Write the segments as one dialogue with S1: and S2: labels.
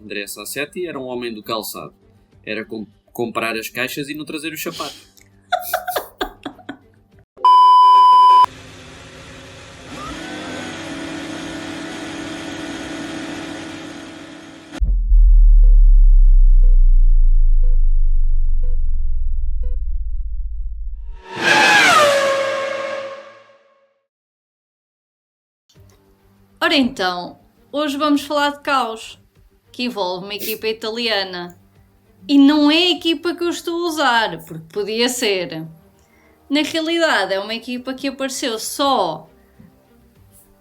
S1: André Sassetti era um homem do calçado. Era comprar as caixas e não trazer os sapatos.
S2: Ora então, hoje vamos falar de caos, que envolve uma equipa italiana. E não é a equipa que eu estou a usar, porque podia ser. Na realidade, é uma equipa que apareceu só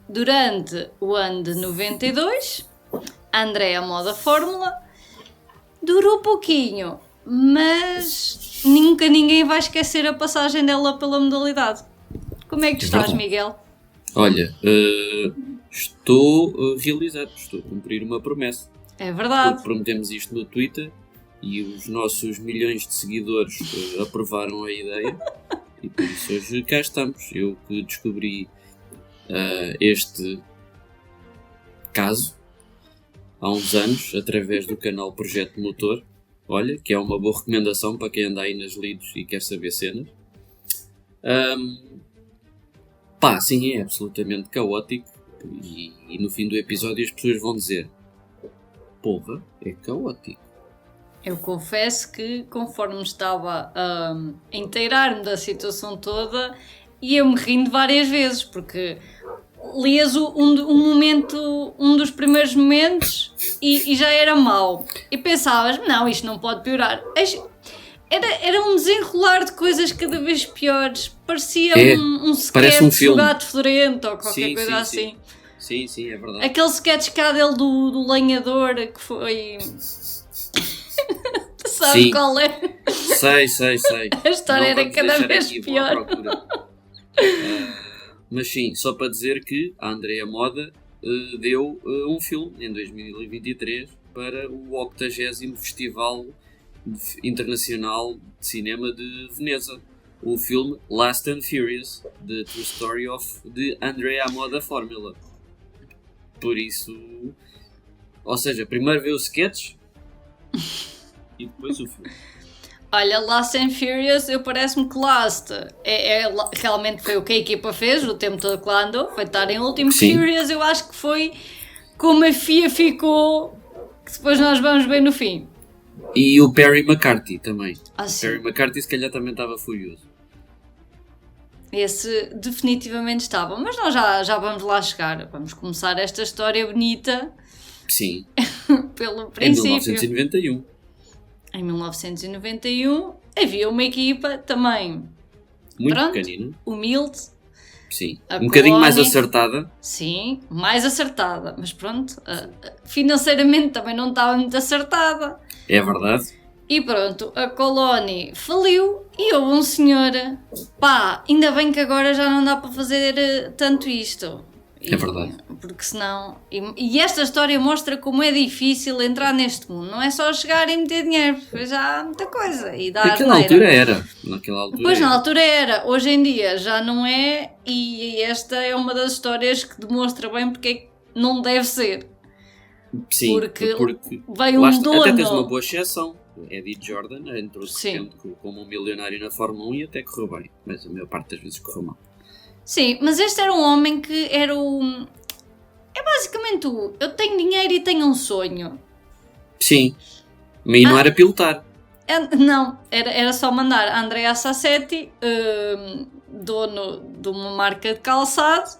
S2: durante o ano de 92, a Andrea Moda Fórmula. Durou pouquinho, mas nunca ninguém vai esquecer a passagem dela pela modalidade. Como é que tu estás, Miguel?
S1: Olha, estou realizado, estou a cumprir uma promessa.
S2: É verdade.
S1: Porque prometemos isto no Twitter e os nossos milhões de seguidores aprovaram a ideia e por isso hoje cá estamos. Eu que descobri este caso há uns anos através do canal Projeto Motor, olha, que é uma boa recomendação para quem anda aí nas lides e quer saber cenas. Sim, é absolutamente caótico e no fim do episódio as pessoas vão dizer: porra, é caótico.
S2: Eu confesso que conforme estava a inteirar-me da situação toda, ia-me rindo várias vezes, porque lias um dos primeiros momentos e já era mau. E pensavas, não, isto não pode piorar. Era um desenrolar de coisas cada vez piores. Parecia um sketch do Gato Fedorento ou qualquer coisa assim.
S1: Sim, é verdade.
S2: Aquele sketch cá dele do lenhador que foi... Tu sabes qual é?
S1: Sei.
S2: A história era cada vez pior.
S1: Mas sim, só para dizer que a Andrea Moda deu um filme em 2023 para o 80º Festival Internacional de Cinema de Veneza. O filme Last and Furious, The True Story of the Andrea Moda Formula. Por isso... Ou seja, primeiro vê o sketch e depois o filme.
S2: Olha, Last and Furious, parece-me que Last realmente foi o que a equipa fez o tempo todo que lá andou, foi estar em último. Sim. Furious eu acho que foi como a FIA ficou, que depois nós vamos ver no fim.
S1: E o Perry McCarthy também.
S2: Sim.
S1: Perry McCarthy se calhar também estava furioso.
S2: Esse definitivamente estava, mas nós já vamos lá chegar. Vamos começar esta história bonita.
S1: Sim.
S2: Pelo princípio.
S1: Em 1991.
S2: Em 1991 havia uma equipa também
S1: muito pequenina,
S2: humilde.
S1: Sim, um bocadinho mais acertada.
S2: Sim, mais acertada, mas pronto, financeiramente também não estava muito acertada.
S1: É verdade.
S2: E pronto, a Coloni faliu e houve um senhor, ainda bem que agora já não dá para fazer tanto isto.
S1: É verdade.
S2: Porque senão... E esta história mostra como é difícil entrar neste mundo. Não é só chegar e meter dinheiro, porque já há muita coisa. E
S1: naquela altura era.
S2: Na altura era. Hoje em dia já não é. E esta é uma das histórias que demonstra bem porque é que não deve ser.
S1: Sim,
S2: porque veio um dono...
S1: Até tens uma boa exceção. Eddie Jordan entrou como um milionário na Fórmula 1 e até correu bem. Mas a maior parte das vezes correu mal.
S2: Sim, mas este era um homem que era o... É basicamente eu tenho dinheiro e tenho um sonho.
S1: Sim, mas não era pilotar.
S2: Não, era só mandar Andrea Sassetti, dono de uma marca de calçado,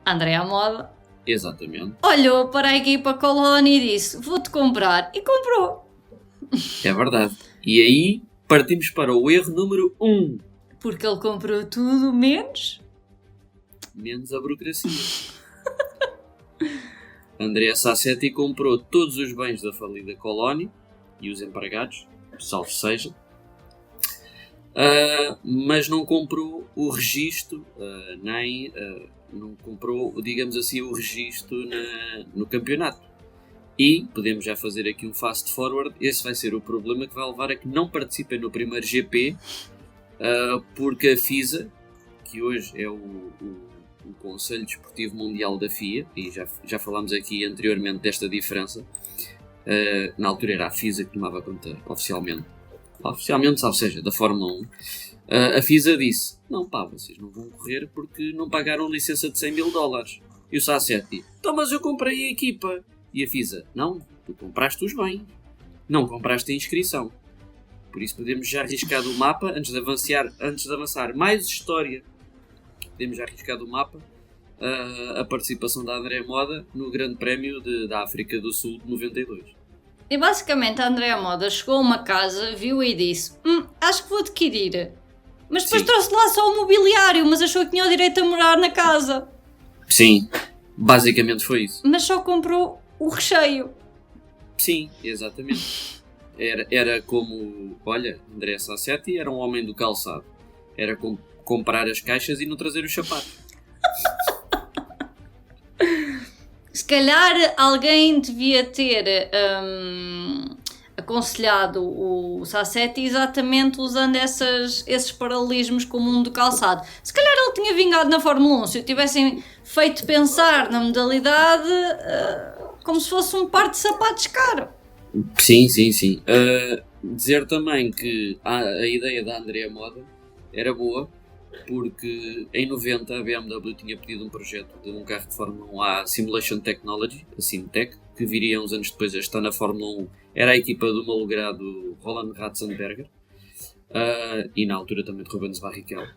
S2: Andrea Moda.
S1: Exatamente.
S2: Olhou para a equipa Coloni e disse, vou-te comprar. E comprou.
S1: É verdade. E aí partimos para o erro número 1.
S2: Porque ele comprou tudo menos
S1: a burocracia. Andrea Sassetti comprou todos os bens da falida Coloni e os empregados, salvo seja, mas não comprou o registro, não comprou, digamos assim, o registro no campeonato. E podemos já fazer aqui um fast forward. Esse vai ser o problema que vai levar a que não participem no primeiro GP. Porque a FISA, que hoje é o Conselho Desportivo Mundial da FIA, e já falámos aqui anteriormente desta diferença, Na altura era a FISA que tomava conta oficialmente, ou seja, da Fórmula 1. A FISA disse: não pá, vocês não vão correr porque não pagaram licença de $100.000. E o Sassetti: então mas eu comprei a equipa. E a FISA: não, tu compraste os bens, não compraste a inscrição. Por isso podemos já arriscar do mapa, antes de avançar mais história, podemos já arriscar do mapa a participação da Andrea Moda no Grande Prémio da África do Sul de 92.
S2: E basicamente a Andrea Moda chegou a uma casa, viu e disse: acho que vou adquirir. Mas depois trouxe lá só o mobiliário, mas achou que tinha o direito a morar na casa.
S1: Sim, basicamente foi isso.
S2: Mas só comprou o recheio.
S1: Sim, exatamente. Era como, olha, André Sassetti era um homem do calçado. Era comprar as caixas e não trazer os sapatos.
S2: Se calhar alguém devia ter aconselhado o Sassetti exatamente usando esses paralelismos com o mundo do calçado. Se calhar ele tinha vingado na Fórmula 1 se o tivessem feito pensar na modalidade como se fosse um par de sapatos caro.
S1: Sim. Dizer também que a ideia da Andrea Moda era boa, porque em 90 a BMW tinha pedido um projeto de um carro de Fórmula 1 à Simulation Technology, a Simtech, que viria uns anos depois a estar na Fórmula 1. Era a equipa do malogrado Roland Ratzenberger e na altura também de Rubens Barrichello.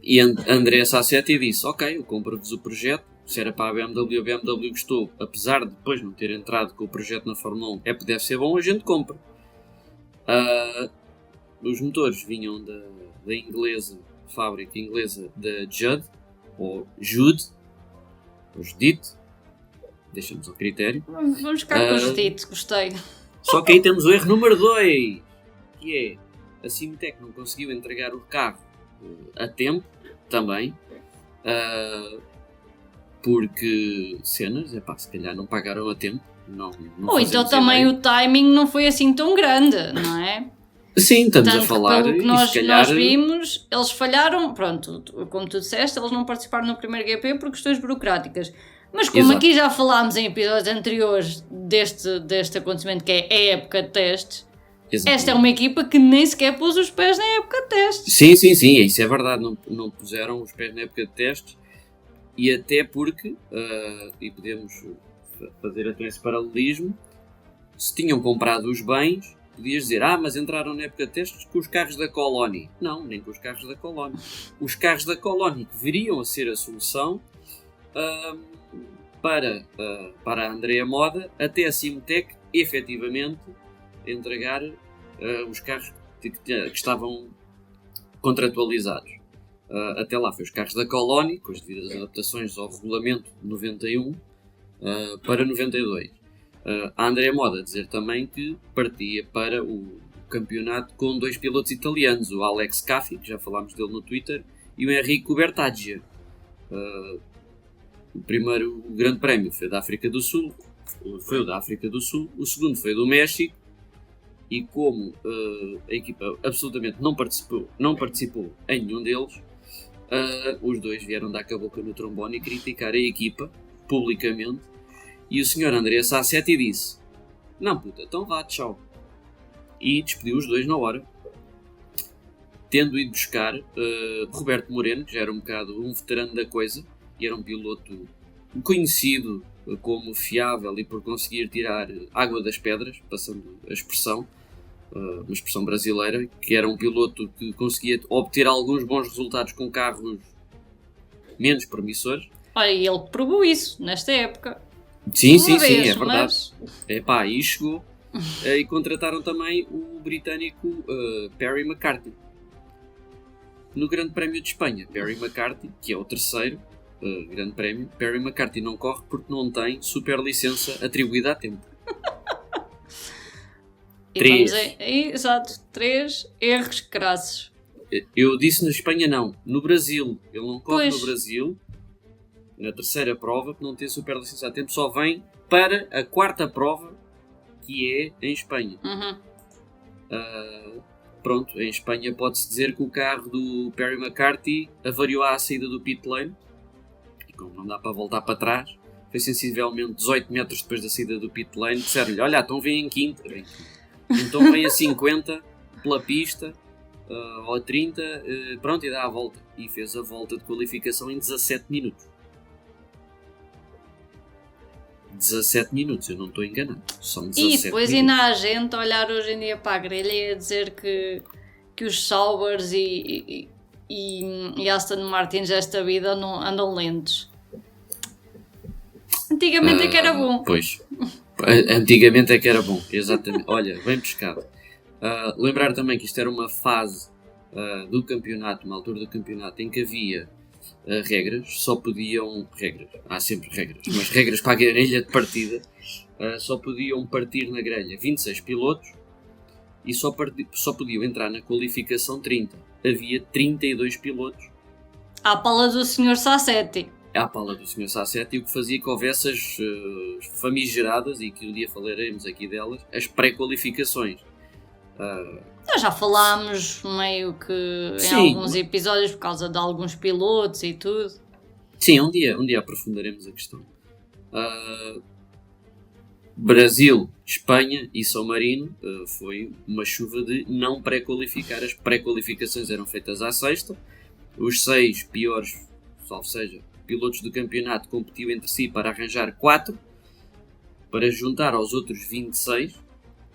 S1: E Andrea Sassetti disse: ok, eu compro-vos o projeto. Se era para a BMW gostou, apesar de depois não ter entrado com o projeto na Fórmula 1, deve ser bom, a gente compra. Os motores vinham da fábrica inglesa da Judd, ou Jude, ou Judith, deixamos ao critério.
S2: Vamos ficar com o Judith, gostei.
S1: Só que aí temos o erro número 2, que é a Simtech não conseguiu entregar o carro a tempo, também, porque cenas, se calhar não pagaram a tempo.
S2: Ou então também o timing não foi assim tão grande, não é?
S1: Sim, estamos a falar.
S2: Pelo que nós vimos, eles falharam, pronto, como tu disseste, eles não participaram no primeiro GP por questões burocráticas. Mas como
S1: Exato.
S2: Aqui já falámos em episódios anteriores deste acontecimento, que é a época de testes, exatamente. Esta é uma equipa que nem sequer pôs os pés na época de testes.
S1: Sim, isso é verdade, não puseram os pés na época de testes, e até porque, e podemos fazer até esse paralelismo, se tinham comprado os bens, podias dizer: mas entraram na época de testes com os carros da Coloni. Não, nem com os carros da Coloni. Os carros da Coloni que viriam a ser a solução para a Andrea Moda, até a Simtech efetivamente entregar os carros que estavam contratualizados. Até lá foi os carros da Coloni, com as devidas adaptações ao regulamento de 91 para 92. A Andrea Moda dizer também que partia para o campeonato com 2 pilotos italianos, o Alex Caffi, que já falámos dele no Twitter, e o Enrico Bertaggia. O primeiro Grande Prémio foi da África do Sul, o segundo foi do México, e como a equipa absolutamente não participou em nenhum deles, os dois vieram dar com a boca no trombone e criticar a equipa publicamente. E o Sr. Andrea Sassetti disse: não puta, então vá, tchau. E despediu os dois na hora, tendo ido buscar Roberto Moreno, que já era um bocado um veterano da coisa, e era um piloto conhecido como fiável e por conseguir tirar água das pedras, passando a expressão, uma expressão brasileira, que era um piloto que conseguia obter alguns bons resultados com carros menos promissores.
S2: Olha, e ele provou isso nesta época.
S1: Sim, é verdade. Aí chegou. E contrataram também o britânico Perry McCarthy. No Grande Prémio de Espanha, Perry McCarthy, que é o terceiro Grande Prémio, Perry McCarthy não corre porque não tem superlicença atribuída a tempo.
S2: Exato, 3 erros crassos.
S1: Eu disse na Espanha não, no Brasil. Ele não corre no Brasil, na terceira prova, que não tem superlicença a tempo, só vem para a quarta prova, que é em Espanha. Pronto, em Espanha pode-se dizer que o carro do Perry McCarthy avariou à saída do pit lane, e como não dá para voltar para trás, foi sensivelmente 18 metros depois da saída do pit lane, disseram-lhe, olha, então vem em quinto, então vem a 50 pela pista, ou a 30, pronto, e dá a volta. E fez a volta de qualificação em 17 minutos. 17 minutos, eu não estou enganado. São 17
S2: E depois
S1: minutos.
S2: ainda há gente a olhar hoje em dia para a grelha e a dizer que os Saubers e Aston Martins desta vida não andam lentos. Antigamente é que era bom.
S1: Pois, antigamente é que era bom, exatamente. Olha, bem pescado. Lembrar também que isto era uma fase do campeonato, uma altura do campeonato em que havia regras, só podiam... há sempre regras, mas regras para a grelha de partida, só podiam partir na grelha 26 pilotos e só podiam entrar na qualificação 30. Havia 32 pilotos.
S2: À pala do Sr. Sassetti.
S1: À pala do Sr. Sassetti, o que fazia que houvesse as famigeradas, e que um dia falaremos aqui delas, as pré-qualificações.
S2: Nós já falámos meio que em alguns episódios por causa de alguns pilotos e tudo.
S1: Sim, um dia aprofundaremos a questão. Brasil, Espanha e São Marino foi uma chuva de não pré-qualificar. As pré-qualificações eram feitas à sexta. Os 6 piores, salvo seja, pilotos do campeonato competiam entre si para arranjar 4, para juntar aos outros 26,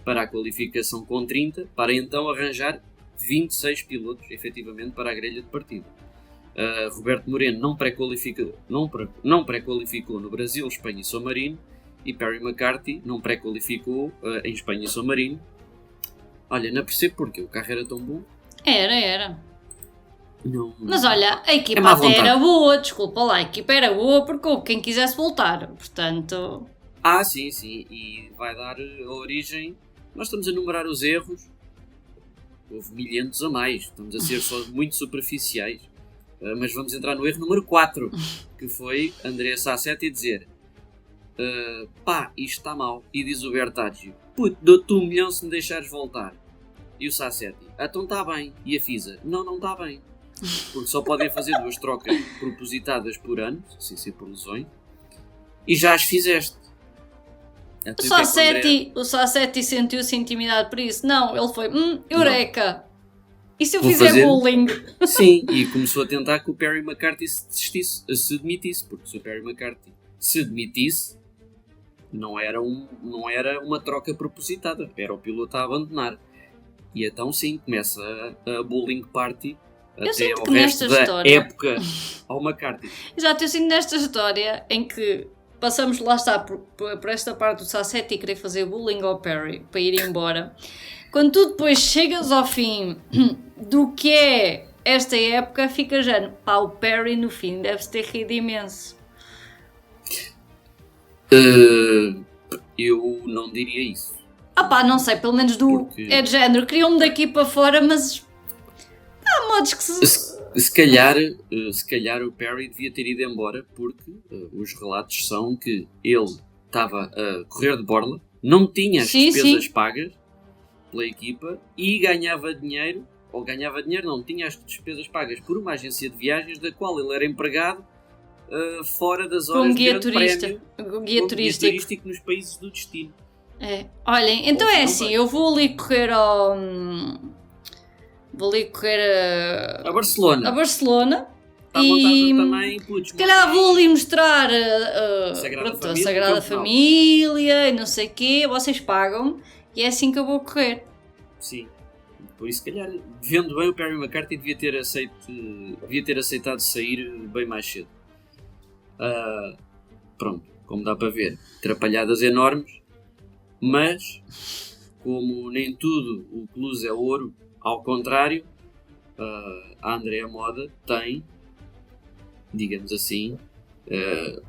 S1: para a qualificação com 30, para então arranjar 26 pilotos, efetivamente, para a grelha de partida. Roberto Moreno não pré-qualificou no Brasil, Espanha e São Marino, e Perry McCarthy não pré-qualificou em Espanha e São Marino. Olha, não percebo porque o carro era tão bom.
S2: Era.
S1: Não,
S2: mas olha, a equipa até era boa, desculpa lá, a equipa era boa porque houve quem quisesse voltar, portanto...
S1: Sim, e vai dar a origem... Nós estamos a enumerar os erros, houve milhentos a mais, estamos a ser só muito superficiais, mas vamos entrar no erro número 4, que foi Andrea Sassetti dizer isto está mal, e diz o Bertaccio, dou-te 1 milhão se me deixares voltar. E o Sassetti, então está bem, e a FISA, não está bem, porque só podem fazer 2 trocas propositadas por ano, sem ser por lesões, e já as fizeste.
S2: O Sassetti sentiu-se intimidado por isso. Não, ele foi, eureka! E se eu fizer bowling?
S1: Sim, e começou a tentar que o Perry McCarthy se demitisse, porque se o Perry McCarthy se demitisse, não era uma troca propositada, era o piloto a abandonar. E então sim, começa a bowling party até ao resto da época ao McCarthy.
S2: Exato, eu sinto nesta história em que passamos, lá está, por esta parte do Sassetti querer fazer bullying ao Perry para ir embora. Quando tu depois chegas ao fim do que é esta época, fica já, o Perry no fim deve-se ter rido imenso.
S1: Eu não diria isso.
S2: Não sei, pelo menos é de género, queriam-me daqui para fora, mas há modos que
S1: se calhar o Perry devia ter ido embora, porque os relatos são que ele estava a correr de borla, não tinha as despesas pagas pela equipa e ganhava dinheiro, não, tinha as despesas pagas por uma agência de viagens da qual ele era empregado fora das horas de grande prémio,
S2: guia turístico
S1: nos países do destino.
S2: Olhem, então é assim, eu vou ali correr a Barcelona e
S1: também,
S2: se calhar vou ali mostrar a Sagrada Família e não sei o quê, vocês pagam e é assim que eu vou correr.
S1: Sim, por isso se calhar, vendo bem, o Perry McCarthy devia ter aceitado sair bem mais cedo. Pronto, como dá para ver, atrapalhadas enormes, mas como nem tudo o que luz é ouro, ao contrário, a Andrea Moda tem, digamos assim,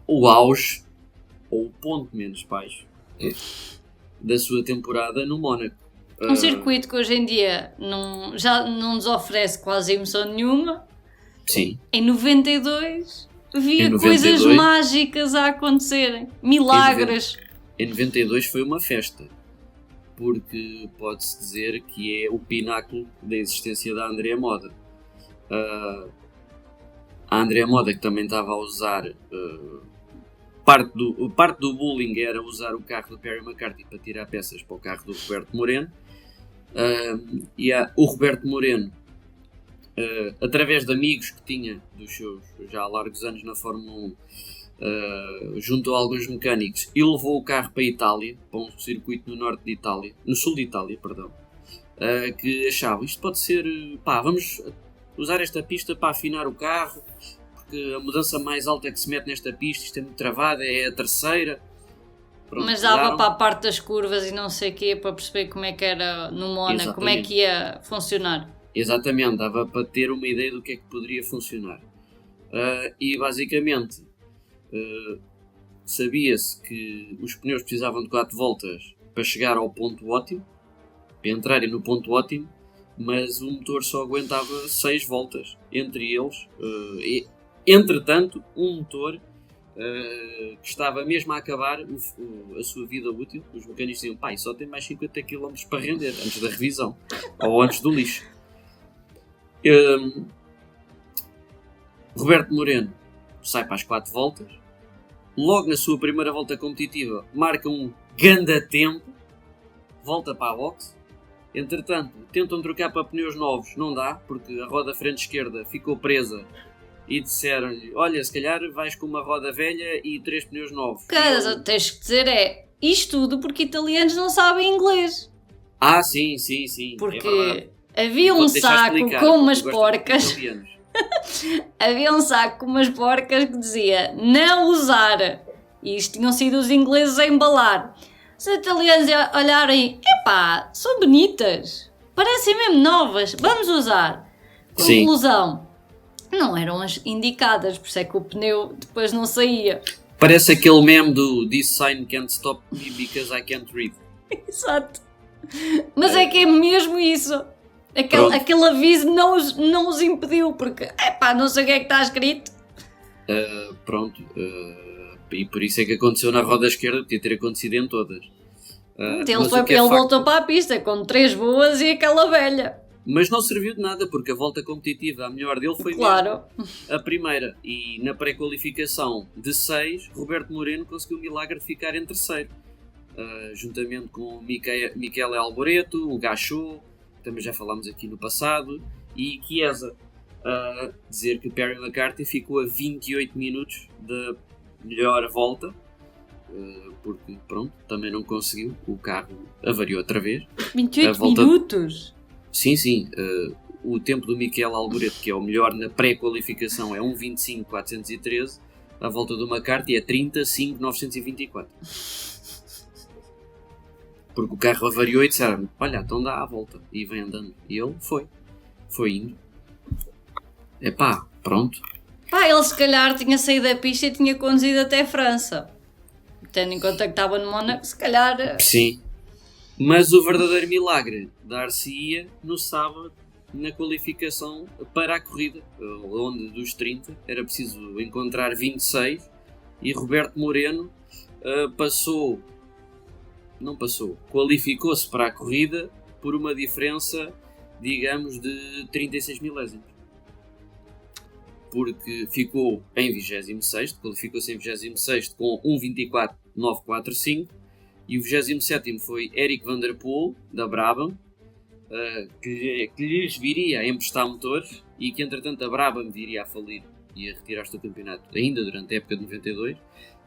S1: o auge, ou o ponto menos baixo, da sua temporada no Mónaco.
S2: Um circuito que hoje em dia já não nos oferece quase emoção nenhuma.
S1: Sim.
S2: Em 92 havia coisas mágicas a acontecerem, milagres.
S1: Em 92 foi uma festa, porque pode-se dizer que é o pináculo da existência da Andrea Moda. A Andrea Moda, que também estava a usar parte do bullying era usar o carro do Perry McCarthy para tirar peças para o carro do Roberto Moreno. O Roberto Moreno, através de amigos que tinha dos seus já largos anos na Fórmula 1, juntou a alguns mecânicos e levou o carro para a Itália, para um circuito no sul de Itália, perdão, que achava, isto pode ser, vamos usar esta pista para afinar o carro, porque a mudança mais alta que se mete nesta pista, isto é muito travada, é a terceira. Pronto,
S2: mas dava para a parte das curvas e não sei o quê, para perceber como é que era no Mónaco, como é que ia funcionar.
S1: Exatamente, dava para ter uma ideia do que é que poderia funcionar. E basicamente sabia-se que os pneus precisavam de 4 voltas para chegar ao ponto ótimo, para entrarem no ponto ótimo, mas o motor só aguentava 6 voltas. Entre eles, entretanto, um motor que estava mesmo a acabar a sua vida útil. Os mecânicos diziam, só tem mais 50 km para render antes da revisão ou antes do lixo. Roberto Moreno sai para as 4 voltas, logo na sua primeira volta competitiva marca um ganda tempo, volta para a boxe. Entretanto, tentam trocar para pneus novos, não dá, porque a roda frente esquerda ficou presa e disseram-lhe, olha, se calhar vais com uma roda velha e 3 pneus novos.
S2: Cara, tens que dizer isto tudo porque italianos não sabem inglês.
S1: Sim.
S2: Porque havia um saco com umas porcas. Havia um saco com umas porcas que dizia não usar. E isto tinham sido os ingleses a embalar. Os italianos a olharem, são bonitas, parecem mesmo novas, vamos usar. Conclusão, não eram as indicadas, por isso é que o pneu depois não saía.
S1: Parece aquele meme do This sign can't stop me because I can't read.
S2: Exato. Mas é que é mesmo isso. Aquele aviso não os impediu, porque, não sei o que é que está escrito.
S1: E por isso é que aconteceu na roda esquerda, podia ter acontecido em todas.
S2: Ele voltou para a pista com 3 boas e aquela velha.
S1: Mas não serviu de nada, porque a volta competitiva, a melhor dele foi
S2: claro.
S1: A primeira. E na pré-qualificação de 6, Roberto Moreno conseguiu o milagre de ficar em terceiro. Juntamente com Michele Alboreto, o Gachot, também já falámos aqui no passado, e Chiesa. Dizer que Perry McCarthy ficou a 28 minutos da melhor volta, porque pronto, também não conseguiu, o carro avariou outra vez.
S2: 28 minutos?
S1: Sim, o tempo do Michele Alboreto, que é o melhor na pré-qualificação, é 1:25.413, a volta do McCarthy é 30:5.924. Porque o carro avariou e disseram, olha, então dá a volta, e vem andando. E ele foi indo. Pronto.
S2: Ele se calhar tinha saído da pista e tinha conduzido até a França. Tendo em conta que estava no Mónaco, se calhar...
S1: Sim. Mas o verdadeiro milagre dar-se-ia no sábado, na qualificação para a corrida, onde dos 30 era preciso encontrar 26, e Roberto Moreno qualificou-se para a corrida por uma diferença, digamos, de 36 milésimos. Porque ficou em 26º, qualificou-se em 26º com 1:24.945, e o 27º foi Eric Van der Poel, da Brabham, que lhes viria a emprestar motores, e que entretanto a Brabham viria a falir e a retirar-se do campeonato ainda durante a época de 92.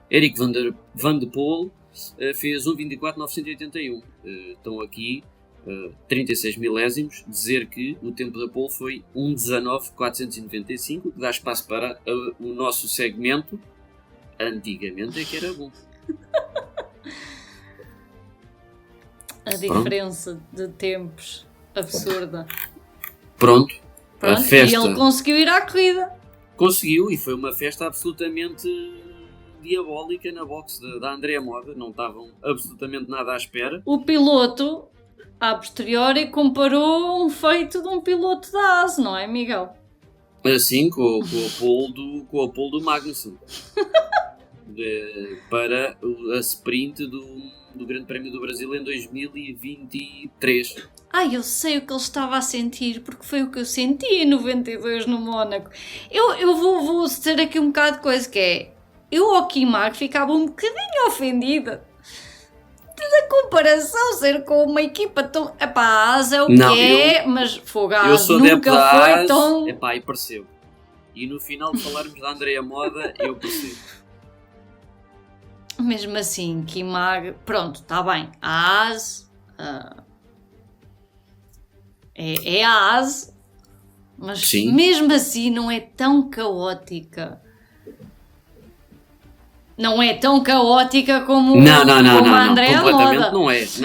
S1: Eric Van der Poel fez 1:24.981. Estão aqui 36 milésimos, dizer que o tempo da pole foi 1:19.495, que dá espaço para o nosso segmento. Antigamente é que era bom.
S2: A diferença de tempos absurda.
S1: Pronto. A festa.
S2: E ele conseguiu ir à corrida.
S1: Conseguiu, e foi uma festa absolutamente diabólica na boxe da Andrea Moda. Não estavam absolutamente nada à espera.
S2: O piloto, a posteriori, comparou um feito de um piloto da AS, não é, Miguel?
S1: Assim, com a pole do Magnussen. Para a sprint do Grande Prémio do Brasil em 2023.
S2: Eu sei o que ele estava a sentir, porque foi o que eu senti em 92 no Mónaco. Eu vou dizer aqui um bocado de coisa, que é, eu ao Kimag ficava um bocadinho ofendida da comparação ser com uma equipa tão... Epá, a AS é o que é, mas Fogo, a AS nunca foi tão...
S1: Epá, e percebo. E no final de falarmos da Andrea Moda, eu percebo.
S2: Mesmo assim, Kimag... Pronto, está bem. A AS... é a AS, mas sim, mesmo assim não é tão caótica. Não é tão caótica como, como a Andrea Moda.
S1: Não, completamente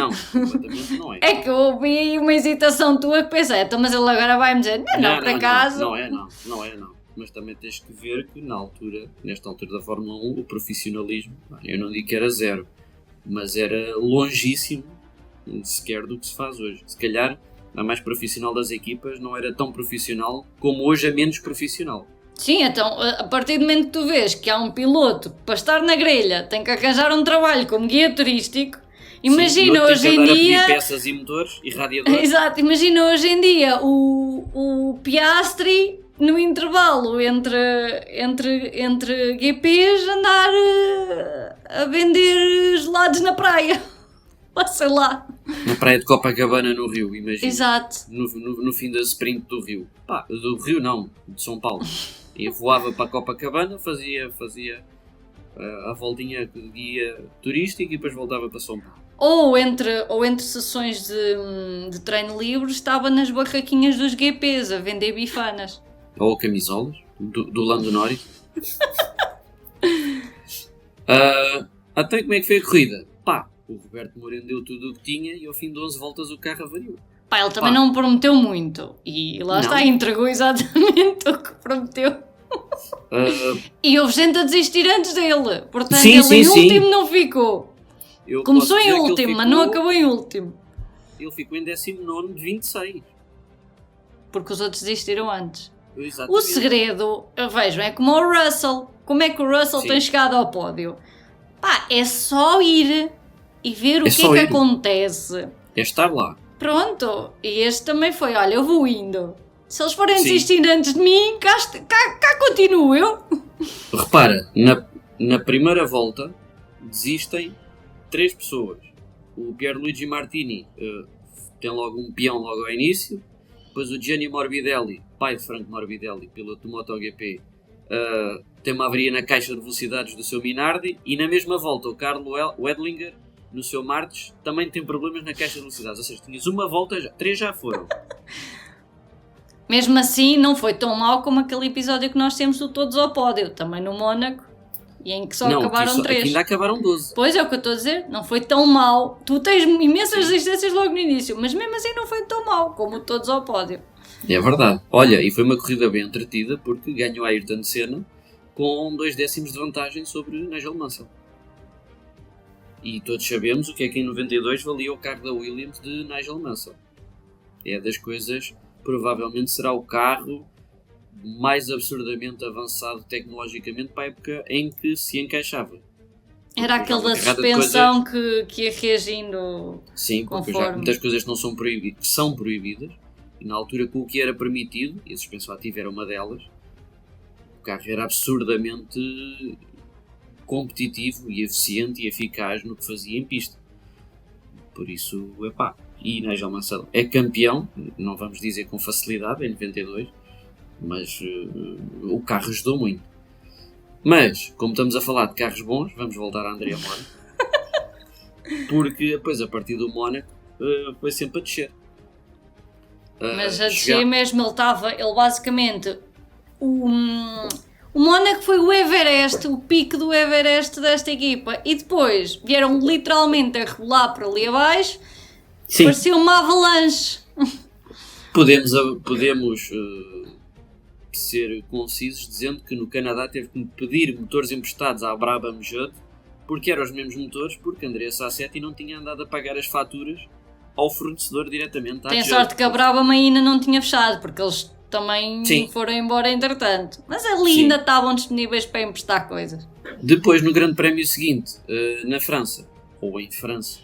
S1: não é.
S2: É que eu ouvi aí uma hesitação tua que pensei, então, mas ele agora vai-me dizer, não, por acaso...
S1: Não é. Mas também tens que ver que nesta altura da Fórmula 1, o profissionalismo, eu não digo que era zero, mas era longíssimo sequer do que se faz hoje. Se calhar a mais profissional das equipas não era tão profissional como hoje a menos profissional.
S2: Sim, então, a partir do momento que tu vês que há um piloto que para estar na grelha tem que arranjar um trabalho como guia turístico, imagina hoje em dia...
S1: peças e motores e radiadores.
S2: Exato, imagina hoje em dia o Piastri no intervalo entre GPs andar a vender gelados na praia. Sei lá.
S1: Na praia de Copacabana no Rio, imagina.
S2: Exato.
S1: No fim da sprint do Rio. Do Rio não, de São Paulo. E voava para Copacabana, fazia a voltinha de guia turístico e depois voltava para São Paulo.
S2: Ou entre sessões de treino livre estava nas barraquinhas dos GPs a vender bifanas.
S1: Ou camisolas, do Lando Norris. Até como é que foi a corrida? O Roberto Moreno deu tudo o que tinha e ao fim de 11 voltas o carro avariou.
S2: Ele também não prometeu muito. E lá está, entregou exatamente o que prometeu. E houve gente a desistir antes dele. Portanto, ele em último não ficou. Começou em último, mas não acabou em último.
S1: Ele ficou em 19º de 26.
S2: Porque os outros desistiram antes.
S1: Exatamente.
S2: O segredo, vejam, é como o Russell. Como é que o Russell tem chegado ao pódio? É só ir e ver o que é que acontece.
S1: É estar lá.
S2: Pronto, e este também foi, olha, eu vou indo. Se eles forem desistindo antes de mim, cá continuo eu.
S1: Repara, na primeira volta desistem 3 pessoas. O Pierluigi Martini tem logo um peão logo ao início. Depois o Gianni Morbidelli, pai de Franco Morbidelli, piloto do MotoGP, tem uma avaria na caixa de velocidades do seu Minardi. E na mesma volta o Carlo Wedlinger, no seu Martes, também tem problemas na caixa de velocidades. Ou seja, tinhas uma volta, 3 já foram.
S2: Mesmo assim, não foi tão mau como aquele episódio que nós temos do Todos ao Pódio, também no Mónaco, e em que só acabaram 3.
S1: Ainda acabaram 12.
S2: Pois é o que eu estou a dizer, não foi tão mau. Tu tens imensas resistências logo no início, mas mesmo assim não foi tão mau como o Todos ao Pódio.
S1: É verdade. Olha, e foi uma corrida bem entretida, porque ganhou a Ayrton Senna com 2 décimos de vantagem sobre Nigel Mansell. E todos sabemos o que é que em 92 valia o carro da Williams de Nigel Mansell. É das coisas, provavelmente será o carro mais absurdamente avançado tecnologicamente para a época em que se encaixava.
S2: Era aquele da suspensão que ia reagindo.
S1: Sim, porque já muitas coisas que são proibidas, e na altura com o que era permitido, e a suspensão ativa era uma delas, o carro era absurdamente competitivo e eficiente e eficaz no que fazia em pista. Por isso, e Nigel Mansell é campeão, não vamos dizer com facilidade, em 92, mas o carro ajudou muito. Mas, como estamos a falar de carros bons, vamos voltar à Andrea Moda, porque depois a partir do Mónaco foi sempre a descer.
S2: Mas a descer mesmo, ele basicamente... O Mónaco foi o Everest, o pico do Everest desta equipa. E depois vieram literalmente a rebolar para ali abaixo. Sim. Parecia uma avalanche.
S1: Podemos ser concisos dizendo que no Canadá teve que pedir motores emprestados à Brabham Judd, porque eram os mesmos motores, porque Andrea Sassetti não tinha andado a pagar as faturas ao fornecedor diretamente à
S2: Tem
S1: Judd.
S2: Sorte que a Brabham ainda não tinha fechado, porque eles também foram embora entretanto. Mas ali ainda estavam disponíveis para emprestar coisas.
S1: Depois, no Grande Prémio seguinte, na França, ou em França,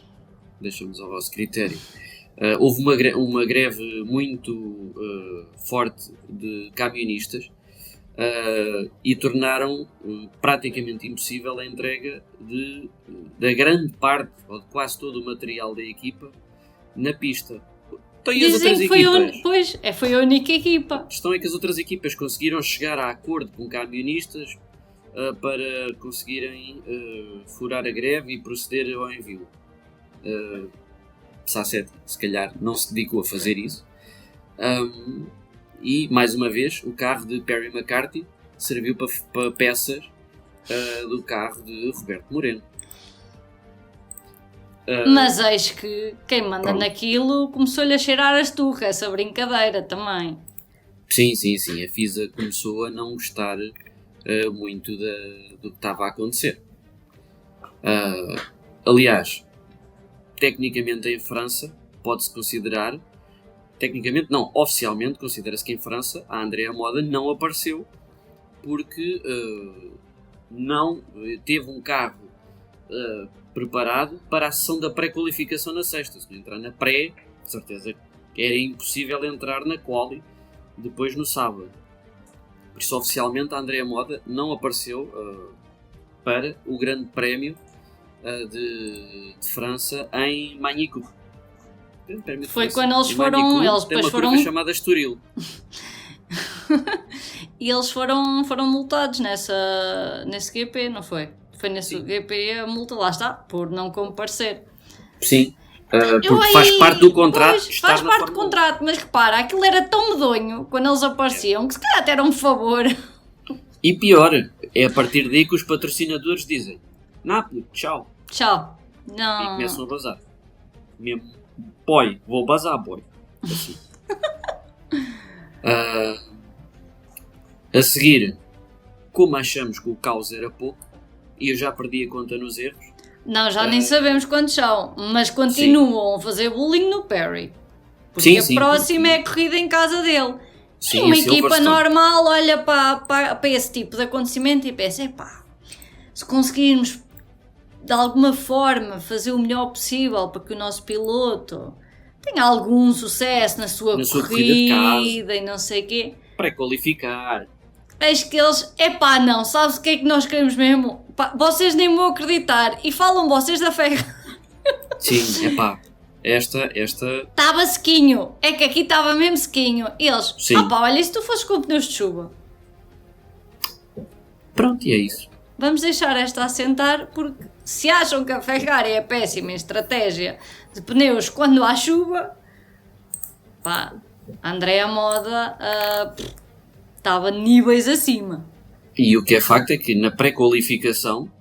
S1: deixamos ao vosso critério, houve uma greve muito forte de camionistas, e tornaram praticamente impossível a entrega da grande parte, ou de quase todo o material da equipa, na pista. Então, e as outras equipas?
S2: Foi a única equipa.
S1: A questão é que as outras equipas conseguiram chegar a acordo com camionistas para conseguirem furar a greve e proceder ao envio. Sasset, se calhar, não se dedicou a fazer isso. E, mais uma vez, o carro de Perry McCarthy serviu para peças do carro de Roberto Moreno.
S2: Mas eis que quem manda naquilo começou-lhe a cheirar as turras, essa brincadeira também.
S1: Sim. A FISA começou a não gostar muito do que estava a acontecer. Aliás, tecnicamente em França, pode-se considerar... Tecnicamente, não, oficialmente considera-se que em França a Andrea Moda não apareceu porque não teve um carro preparado para a sessão da pré-qualificação na sexta. Se não entrar na pré, de certeza que era impossível entrar na quali depois no sábado. Por isso, oficialmente, a Andrea Moda não apareceu para o Grande Prémio de França em Magny-Cours.
S2: Foi quando eles foram. Eles depois foram
S1: chamada Estoril.
S2: E eles foram multados nesse GP, não foi? Foi nesse GP a multa, lá está, por não comparecer.
S1: Sim, porque faz parte do contrato.
S2: Faz parte do contrato, mas repara, aquilo era tão medonho quando eles apareciam que se calhar até era um favor.
S1: E pior, é a partir daí que os patrocinadores dizem: Napoli, tchau.
S2: Tchau. Não.
S1: E começam a bazar. Mesmo. Boy, vou bazar, boy. Assim. A seguir, como achamos que o caos era pouco, e eu já perdi a conta nos erros.
S2: Não, já nem sabemos quantos são, mas continuam a fazer bullying no Perry. Porque a próxima é a corrida em casa dele.
S1: Sim,
S2: e uma equipa normal olha para esse tipo de acontecimento e pensa: epá, se conseguirmos de alguma forma fazer o melhor possível para que o nosso piloto tenha algum sucesso na sua corrida e não sei o quê.
S1: Pré-qualificar.
S2: Eis que eles, não, sabes o que é que nós queremos mesmo? Pá, vocês nem vão acreditar. E falam vocês da Ferrari.
S1: Sim, esta...
S2: Estava sequinho. É que aqui estava mesmo sequinho. Eles,
S1: sim.
S2: Olha, e se tu fosses com pneus de chuva?
S1: Pronto, e é isso.
S2: Vamos deixar esta assentar, porque se acham que a Ferrari é péssima em estratégia de pneus quando há chuva, pá, a Andrea Moda estava níveis acima.
S1: E o que é facto é que na pré-qualificação,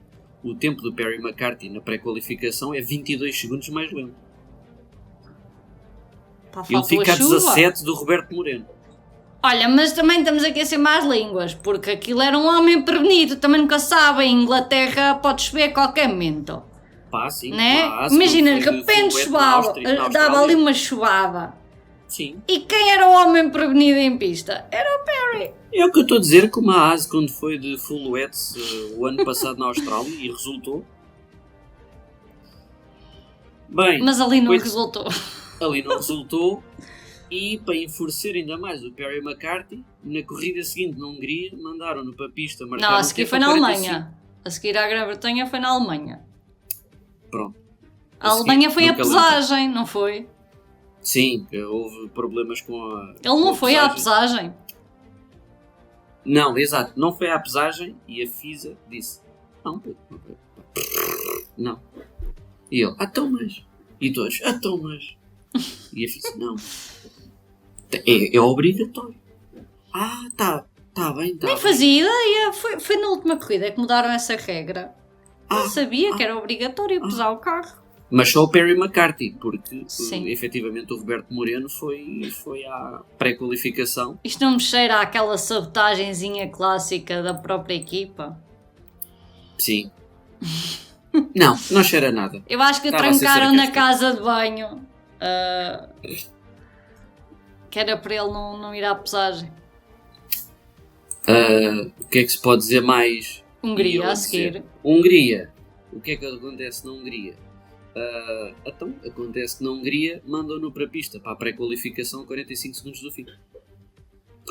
S1: o tempo do Perry McCarthy na pré-qualificação é 22 segundos mais lento.
S2: Pá,
S1: ele fica a 17 do Roberto Moreno.
S2: Olha, mas também estamos aqui a ser más línguas, porque aquilo era um homem prevenido, também nunca sabe, em Inglaterra pode chover a qualquer momento.
S1: Pá, sim,
S2: né? Imagina, de repente chuvava, dava ali uma chuvada.
S1: Sim.
S2: E quem era o homem prevenido em pista? Era o Perry.
S1: É o que eu estou a dizer, como a Haas quando foi de full wets o ano passado na Austrália e resultou. Bem,
S2: mas ali não resultou.
S1: Ali não resultou. E para enfurecer ainda mais o Perry McCarthy, na corrida seguinte na Hungria, mandaram-no para a pista marcar.
S2: Não, a seguir foi na Alemanha. A seguir à Grã-Bretanha foi na Alemanha.
S1: Pronto.
S2: A Alemanha foi a pesagem, não foi?
S1: Sim, houve problemas com a...
S2: Ele não foi à pesagem.
S1: Não, exato, não foi à pesagem e a FISA disse: não. E ele: então mas. E todos: então mas. E a FISA: não. É obrigatório. Tá bem.
S2: Nem fazia ideia. Foi na última corrida que mudaram essa regra. Não sabia que era obrigatório pesar o carro.
S1: Mas só o Perry McCarthy, porque efetivamente o Roberto Moreno foi à pré-qualificação.
S2: Isto não me cheira àquela sabotagenzinha clássica da própria equipa?
S1: Sim. Não cheira nada.
S2: Eu acho que trancaram na casa de banho. Que era para ele não ir à pesagem.
S1: O que é que se pode dizer mais?
S2: Hungria, a seguir.
S1: Hungria. O que é que acontece na Hungria? Então, acontece que na Hungria mandam-no para a pista para a pré-qualificação 45 segundos do fim.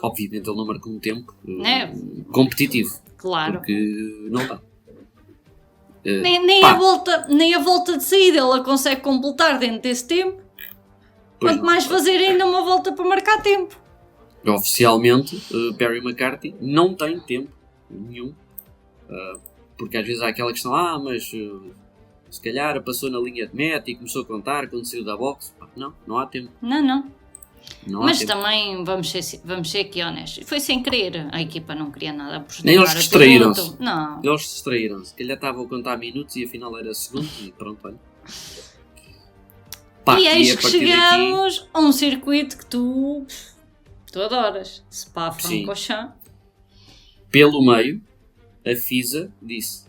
S1: Obviamente ele não marcou um tempo
S2: Né?
S1: competitivo.
S2: Claro.
S1: Porque não dá.
S2: Nem a volta de saída ela consegue completar dentro desse tempo.
S1: Pois
S2: Quanto
S1: não.
S2: mais fazer ainda uma volta para marcar tempo.
S1: Oficialmente, Perry McCarthy não tem tempo nenhum. Porque às vezes há aquela questão, mas se calhar passou na linha de meta e começou a contar quando saiu da boxe. Não há tempo.
S2: Não.
S1: Não há
S2: Mas
S1: tempo.
S2: também vamos ser aqui honestos. Foi sem querer. A equipa não queria nada prejudicar.
S1: Nem eles distraíram-se.
S2: Não.
S1: Eles distraíram-se. Se calhar estavam a contar minutos e afinal era segundos e pronto, olha.
S2: E eis
S1: a
S2: que
S1: partir
S2: chegamos a um circuito que tu adoras.
S1: Sim.
S2: Spa-Francorchamps.
S1: Pelo meio, a FISA disse: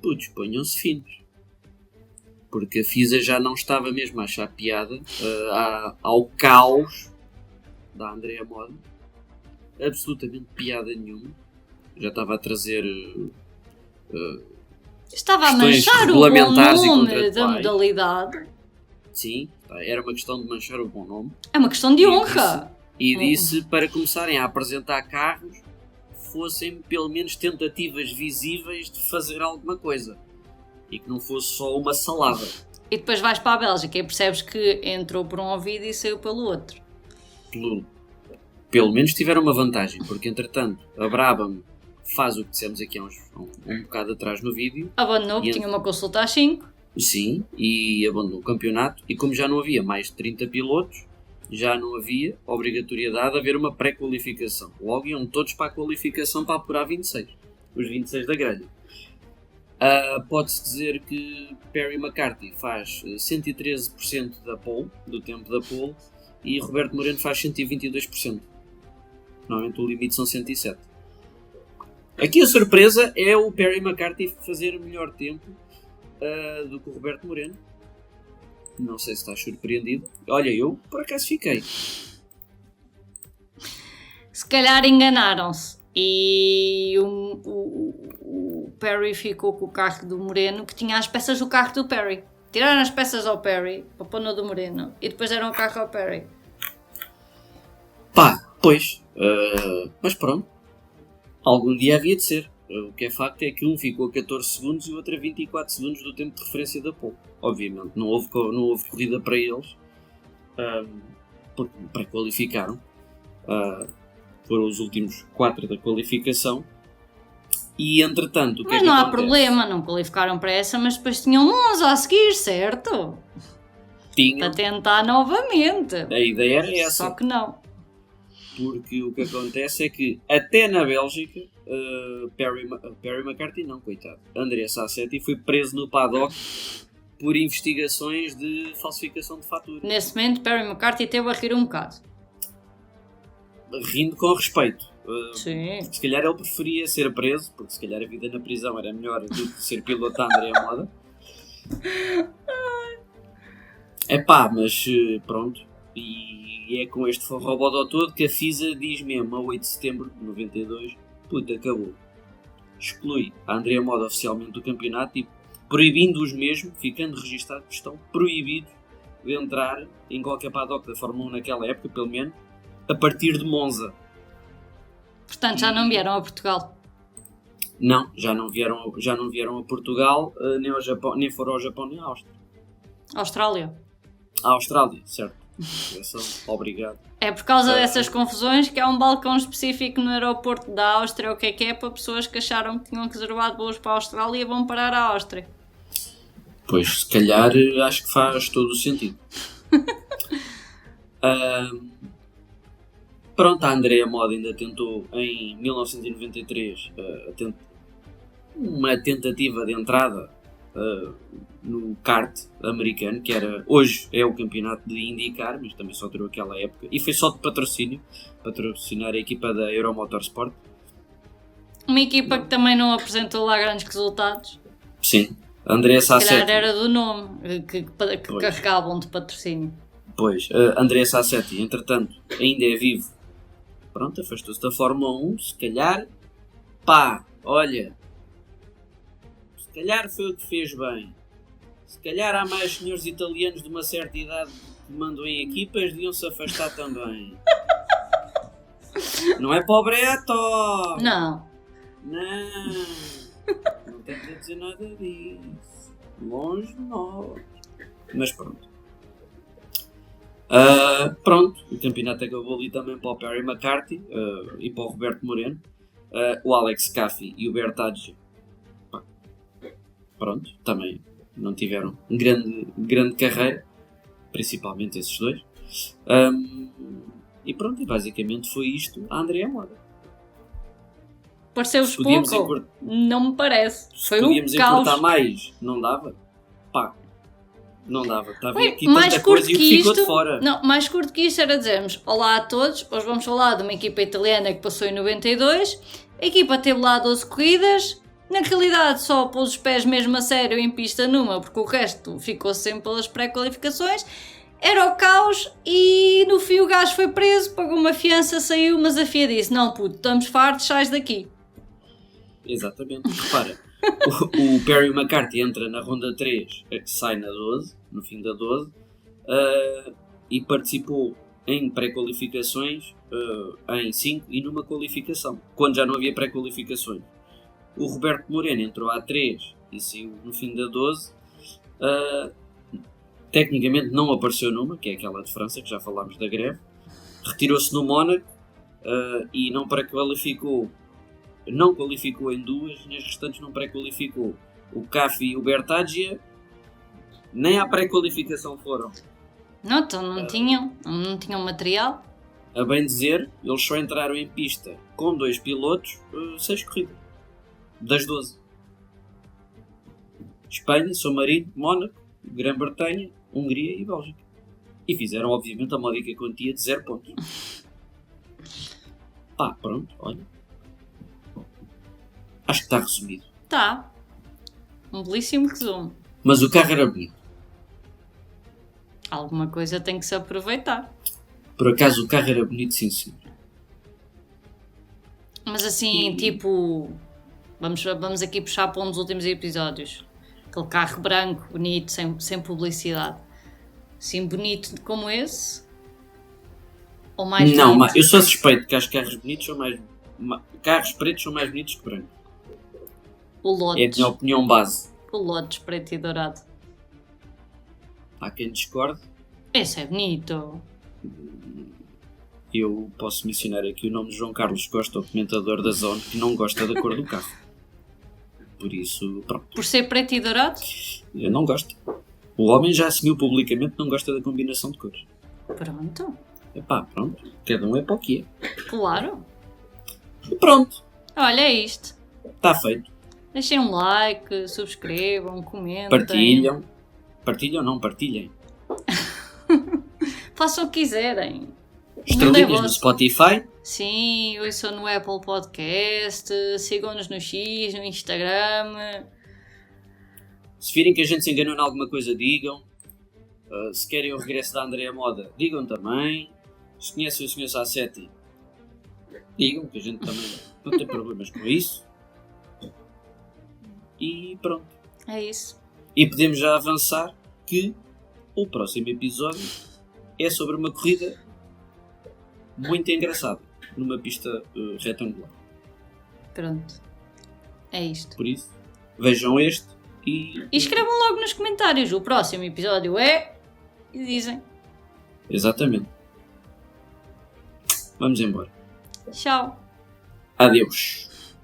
S1: putz, ponham-se finos. Porque a FISA já não estava mesmo a achar piada ao caos da Andrea Moda. Absolutamente piada nenhuma. Já estava a trazer
S2: Estava a
S1: questões
S2: manchar o bom
S1: regulamentares e
S2: nome
S1: contratuais.
S2: da modalidade.
S1: Sim, era uma questão de manchar o bom nome.
S2: É uma questão de honra.
S1: E disse para começarem a apresentar carros fossem pelo menos tentativas visíveis de fazer alguma coisa. E que não fosse só uma salada.
S2: E depois vais para a Bélgica e percebes que entrou por um ouvido e saiu pelo outro.
S1: Pelo menos tiveram uma vantagem, porque entretanto a Brabham faz o que dissemos aqui há um bocado atrás no vídeo.
S2: Abandonou que tinha uma consulta às 5.
S1: Sim, e abandonou o campeonato. E como já não havia mais de 30 pilotos, já não havia obrigatoriedade de haver uma pré-qualificação. Logo iam todos para a qualificação para apurar 26. Os 26 da grelha. Pode-se dizer que Perry McCarthy faz 113% da pole, do tempo da pole, e Roberto Moreno faz 122%. Normalmente o limite são 107. Aqui a surpresa é o Perry McCarthy fazer melhor tempo do que o Roberto Moreno. Não sei se estás surpreendido. Olha, eu por acaso fiquei.
S2: Se calhar enganaram-se e o Perry ficou com o carro do Moreno, que tinha as peças do carro do Perry. Tiraram as peças ao Perry para pôr no do Moreno e depois deram o carro ao Perry.
S1: Pois. Mas pronto. Algum dia havia de ser. O que é facto é que um ficou a 14 segundos e o outro a 24 segundos do tempo de referência da pole. Obviamente, não houve corrida para eles, porque pré-qualificaram. Foram os últimos 4 da qualificação. E entretanto, o que
S2: mas
S1: é que
S2: não há
S1: acontece?
S2: problema, não qualificaram para essa, mas depois tinham Monza a seguir, certo? Para tentar novamente.
S1: A ideia era essa.
S2: Só que não.
S1: Porque o que acontece é que até na Bélgica, Perry McCarthy não, coitado, Andrea Sassetti foi preso no paddock por investigações de falsificação de fatura.
S2: Nesse momento, Perry McCarthy teve a rir um bocado.
S1: Rindo com respeito.
S2: Sim.
S1: Se calhar ele preferia ser preso, porque se calhar a vida na prisão era melhor do que ser piloto da Andrea Moda. Mas pronto. E é com este forrobodó todo que a FISA diz mesmo, a 8 de setembro de 92, puta, acabou. Exclui a Andrea Moda oficialmente do campeonato e proibindo-os mesmo, ficando registados, estão proibidos de entrar em qualquer paddock da Fórmula 1 naquela época, pelo menos, a partir de Monza.
S2: Portanto, já não vieram a Portugal?
S1: Não, já não vieram a Portugal, nem ao Japão, nem foram ao Japão nem à Áustria.
S2: Austrália.
S1: À Austrália, certo. Obrigado.
S2: É por causa dessas confusões que há um balcão específico no aeroporto da Áustria, o que é para pessoas que acharam que tinham reservado voos para a Austrália e vão parar à Áustria.
S1: Pois, se calhar, acho que faz todo o sentido. Pronto, a Andrea Moda ainda tentou em 1993 uma tentativa de entrada no kart americano, que hoje é o campeonato de IndyCar, mas também só durou aquela época, e foi só de patrocinar a equipa da Euromotorsport.
S2: Uma equipa que também não apresentou lá grandes resultados.
S1: Sim, Andrea Sassetti.
S2: Se calhar era do nome que carregavam de patrocínio.
S1: Pois, Andrea Sassetti, entretanto, ainda é vivo. Pronto, afastou-se da Fórmula 1, se calhar, olha, se calhar foi o que fez bem. Se calhar há mais senhores italianos de uma certa idade que mandam em equipas, deviam-se afastar também. Não é pobreto!
S2: Não.
S1: Não! Não temos a dizer nada disso. Longe de nós. Mas pronto. Pronto, o campeonato acabou ali também para o Perry McCarthy e para o Roberto Moreno. O Alex Caffi e o Bertaggi, pronto, também não tiveram grande carreira, principalmente esses dois. E pronto, e basicamente foi isto a Andrea Moda.
S2: Pareceu-vos pouco? Não me parece. Foi um caos. Podíamos
S1: encurtar mais? Não dava? Pá, não dava. Estava aqui
S2: mais
S1: tanta
S2: curto
S1: coisa
S2: que
S1: e
S2: isto,
S1: ficou de fora.
S2: Não, mais curto que isto era dizermos olá a todos, hoje vamos falar de uma equipa italiana que passou em 92, a equipa teve lá 12 corridas, na realidade só pôs os pés mesmo a sério em pista numa, porque o resto ficou sempre pelas pré-qualificações, era o caos e no fim o gajo foi preso, pagou uma fiança, saiu, mas a FIA disse, não puto, estamos fartos, sais daqui.
S1: Exatamente, repara, o Perry McCarthy entra na ronda 3, sai na 12, no fim da 12, e participou em pré-qualificações em 5 e numa qualificação, quando já não havia pré-qualificações. O Roberto Moreno entrou à 3 e saiu no fim da 12, tecnicamente não apareceu numa, que é aquela de França, que já falámos da greve, retirou-se no Mónaco e não pré-qualificou. Não qualificou em duas, nas restantes não pré-qualificou. O Caffi e o Bertaggi nem à pré-qualificação foram.
S2: Não, então não tinham material.
S1: A bem dizer, eles só entraram em pista com 2 pilotos, 6 corridas. Das 12. Espanha, São Marino, Mónaco, Grã-Bretanha, Hungria e Bélgica. E fizeram, obviamente, a módica quantia de 0 pontos. Pá, pronto, olha. Acho que está resumido.
S2: Tá. Um belíssimo resumo.
S1: Mas o carro era bonito.
S2: Alguma coisa tem que se aproveitar.
S1: Por acaso o carro era bonito, sim, sim.
S2: Mas assim, tipo... Vamos aqui puxar para um dos últimos episódios. Aquele carro branco, bonito, sem publicidade. Assim, bonito como esse? Ou mais
S1: não,
S2: bonito?
S1: Eu sou suspeito que acho que carros bonitos são mais... Carros pretos são mais bonitos que brancos.
S2: O Lotus.
S1: É a minha opinião base.
S2: O Lotus preto e dourado.
S1: Há quem discorde.
S2: Esse é bonito.
S1: Eu posso mencionar aqui o nome de João Carlos Costa, o comentador da Zone, que não gosta da cor do carro. Por isso, pronto.
S2: Por ser preto e dourado?
S1: Eu não gosto. O homem já assumiu publicamente que não gosta da combinação de cores.
S2: Pronto.
S1: Epá, pronto. Cada um é para o que é.
S2: Claro.
S1: E pronto.
S2: Olha, é isto.
S1: Está feito.
S2: Deixem um like, subscrevam, comentem.
S1: Partilham. Partilham, não partilhem.
S2: Façam o que quiserem.
S1: Estrelinhas no Spotify.
S2: Sim, ouçam no Apple Podcast, sigam-nos no X, no Instagram.
S1: Se virem que a gente se enganou em alguma coisa, digam. Se querem o regresso da Andrea Moda, digam também. Se conhecem o Sr. Sassetti, digam, que a gente também não tem problemas com isso. E pronto.
S2: É isso.
S1: E podemos já avançar que o próximo episódio é sobre uma corrida muito engraçada numa pista retangular.
S2: Pronto. É isto.
S1: Por isso, vejam este e
S2: escrevam logo nos comentários. O próximo episódio é... E dizem.
S1: Exatamente. Vamos embora.
S2: Tchau.
S1: Adeus.